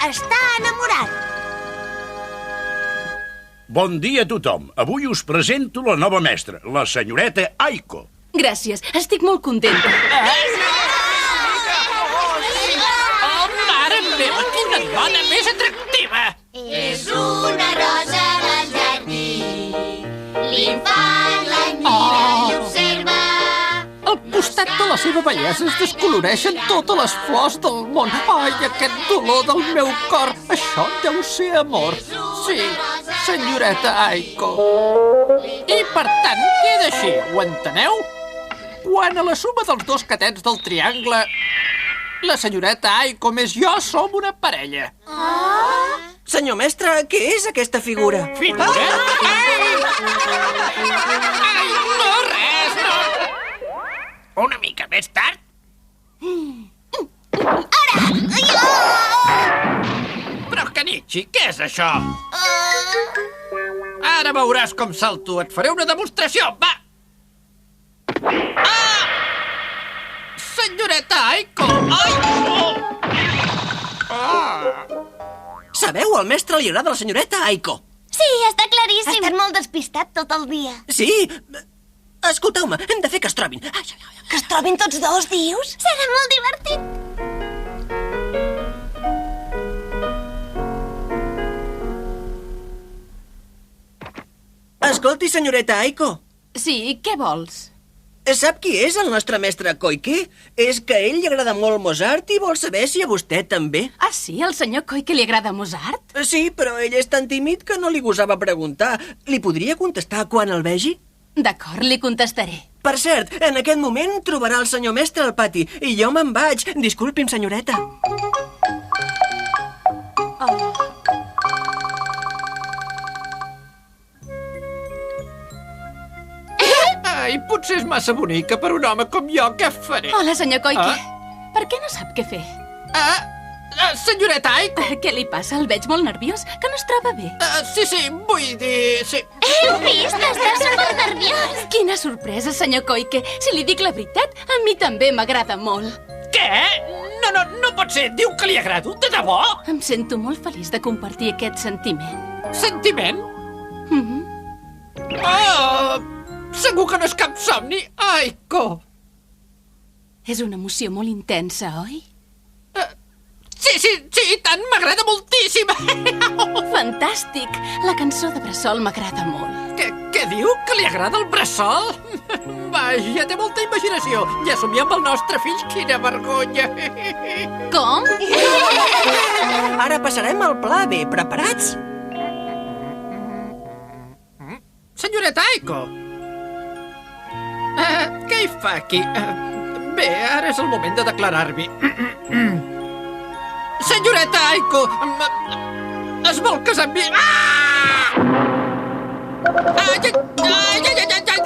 està enamorat. Bon dia a tothom. Avui us presento la nova mestra, la senyoreta Aiko. Gràcies, estic molt contenta. Oh, mare meva, quina dona més atractiva! És una rosa del jardí. L'infant l'admira i observa. Al costat de la seva bellesa es descoloreixen totes les flors del món. Ai, aquest dolor del meu cor. Això deu ser amor. Sí, senyoreta Aiko. I per tant, queda així, ho enteneu? Quan a la suma dels dos catets del triangle, la senyoreta Aiko més jo som una parella. Senyor mestre, què és aquesta figura? Figura? Ai, no, res, no. Una mica més tard? Però, Kenichi, què és això? Ara veuràs com salto. Et faré una demostració. Va! Ah! Senyoreta Aiko! Ai! Oh! Ah! Sabeu, al mestre li agrada la senyoreta Aiko. Sí, està claríssim. Ha estat molt despistat tot el dia. Sí? Escolteu-me, hem de fer que es trobin. Ai, ai, ai. Que es trobin tots dos, dius? Serà molt divertit. Escolti, senyoreta Aiko. Sí, què vols? Sap qui és el nostre mestre Koike? És que a ell li agrada molt Mozart i vol saber si a vostè també. Ah, sí? Al senyor Koike li agrada Mozart? Sí, però ell és tan tímid que no li gosava preguntar. Li podria contestar quan el vegi? D'acord, li contestaré. Per cert, en aquest moment trobarà el senyor mestre al pati i jo me'n vaig. Disculpi'm, senyoreta. Ai, potser és massa bonica per un home com jo. Què faré? Hola, senyor Koike. Per què no sap què fer? Senyoreta Aiko. Què li passa? El veig molt nerviós, que no es troba bé. Sí, vull dir... Sí. Heu vist? Està supernerviós. Quina sorpresa, senyor Koike. Si li dic la veritat, a mi també m'agrada molt. Què? No pot ser. Diu que li agrado. De debò? Em sento molt feliç de compartir aquest sentiment. Sentiment? Mhm. Oh! Segur que no és cap somni, Aiko. És una emoció molt intensa, oi? Sí, i tant, m'agrada moltíssim. Fantàstic! La cançó de Bressol m'agrada molt. Què diu? Que li agrada el bressol? Vaja, té molta imaginació. Ja somia amb el nostre fill, quina vergonya. Com? Ara passarem al pla B. Preparats? Senyoreta Aiko. Què hi fa aquí? Bé, ara és el moment de declarar-m'hi. Senyoreta Aiko, es vol casar amb mi?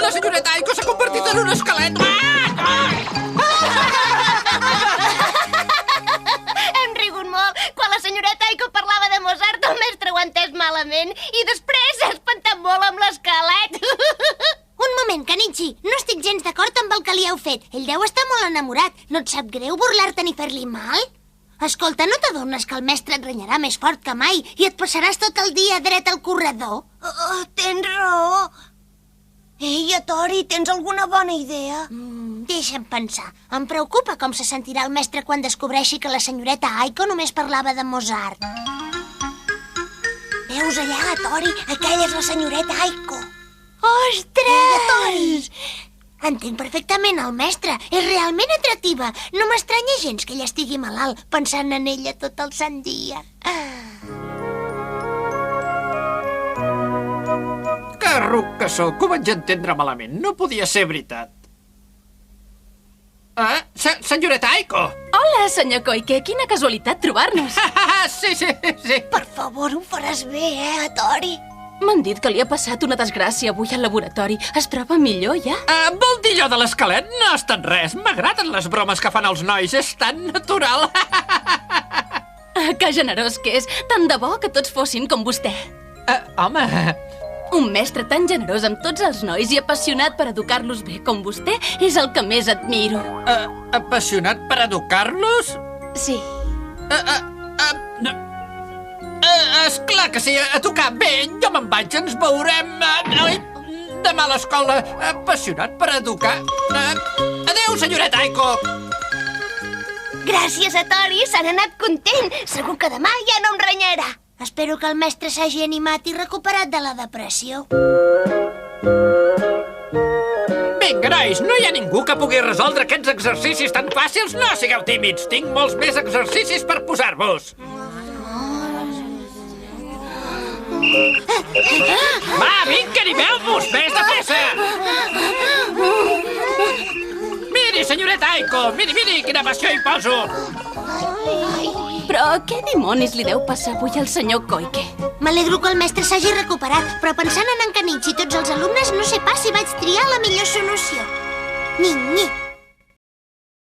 La senyoreta Aiko s'ha convertit en un esquelet. Hem rigut molt. Quan la senyoreta Aiko parlava de Mozart, el mestre ho ha entès malament i després s'ha espantat molt amb l'esquelet. Un moment, Kenichi. No estic gens d'acord amb el que li heu fet. Ell deu estar molt enamorat. No et sap greu burlar-te ni fer-li mal? Escolta, no t'adones que el mestre et renyarà més fort que mai i et passaràs tot el dia dret al corredor? Tens raó. Ei, Tori, tens alguna bona idea? Deixa'm pensar. Em preocupa com se sentirà el mestre quan descobreixi que la senyoreta Aiko només parlava de Mozart. Veus allà, Tori? Aquella és la senyoreta Aiko. Ostres! Tori! Entenc perfectament el mestre. És realment atractiva. No m'estranya gens que ella estigui malalt pensant en ella tot el sant dia. Que ruc que sóc, ho vaig entendre malament. No podia ser veritat. Senyoreta Aiko! Hola, senyor Koike. Quina casualitat trobar-nos. Sí. Per favor, ho faràs bé, Tori? M'han dit que li ha passat una desgràcia avui al laboratori. Es troba millor, ja? Vol dir allò de l'esquelet? No ha estat res. M'agraden les bromes que fan els nois. És tan natural. Que generós que és. Tant de bo que tots fossin com vostè. Home... Un mestre tan generós amb tots els nois i apassionat per educar-los bé com vostè és el que més admiro. Apassionat per educar-los? Sí. Esclar que sí, a tocar. Bé, jo me'n vaig, ens veurem... demà a l'escola. Apassionat per educar. Adéu, senyoreta Aiko. Gràcies a Tori, s'han anat content. Segur que demà ja no em renyarà. Espero que el mestre s'hagi animat i recuperat de la depressió. Vinga, nois, no hi ha ningú que pugui resoldre aquests exercicis tan fàcils? No sigueu tímids, tinc molts més exercicis per posar-vos. Va, vinga, animeu-vos, més de pressa! Miri, senyoreta Aiko, miri, quina passió hi poso! Però què dimonis li deu passar avui al senyor Koike? M'alegro que el mestre s'hagi recuperat, però pensant en Kenichi i tots els alumnes no sé pas si vaig triar la millor solució. Nyi,